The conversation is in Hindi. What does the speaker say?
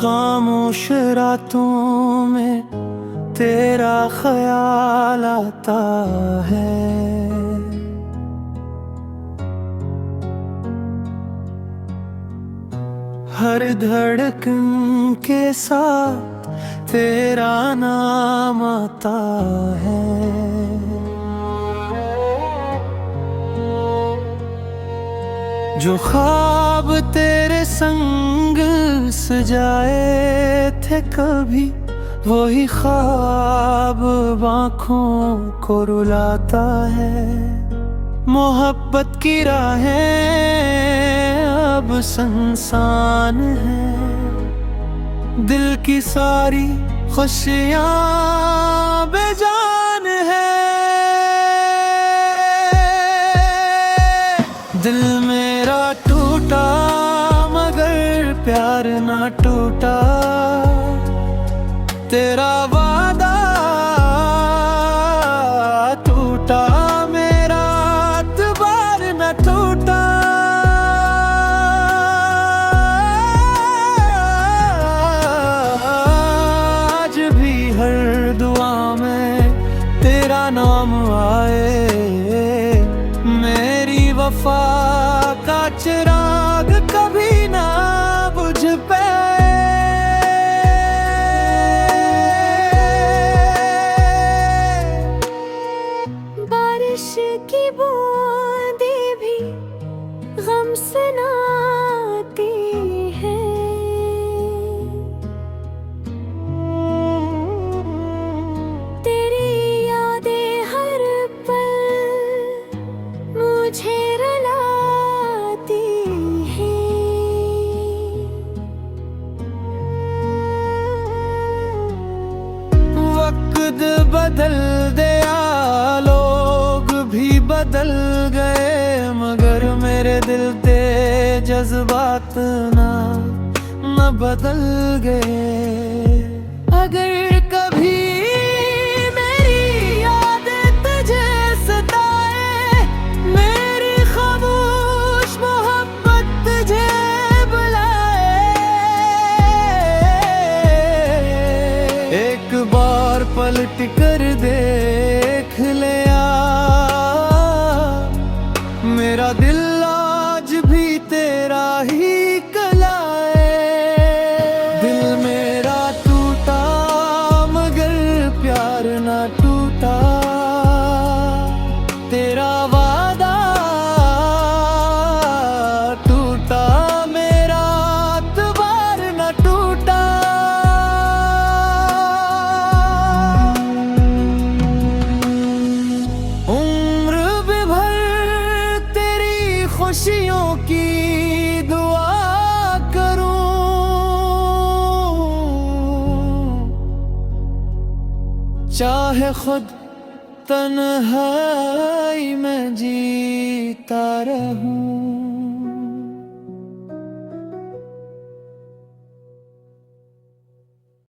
खामोश रातों में तेरा ख्याल आता है। हर धड़कन के साथ तेरा नाम आता है। जो ख्वाब तेरे संग सजाए थे कभी, वही ख्वाब आँखों को रुलाता है। मोहब्बत की राहें अब सुनसान है, दिल की सारी खुशियाँ बेजान है। दिल मेरा टूटा मगर प्यार ना टूटा, तेरा वादा टूटा मेरा एतबार न टूटा। आज भी हर दुआ में तेरा नाम आए, मेरी वफा का चिराग कभी ना बुझ पाए। बारिश की बूंदें भी गम सुनाती हैं, तेरी यादें हर पल मुझे रुलाती हैं। वक्त बदल गया, लोग भी बदल गए, मगर मेरे दिल के जज्बात न बदल गए। अगर कभी मेरी याद तुझे सताए, मेरी खामोश मोहब्बत तुझे बुलाए, एक बार पलट कर देख ले मेरा दिल आज भी तेरा ही कहलाए। दिल मेरा टूटा मगर प्यार ना टूटा, तेरा वादा टूटा मेरा एतबार ना टूटा। खुशियों की दुआ करूं, चाहे खुद तन्हाई में जीता रहूं।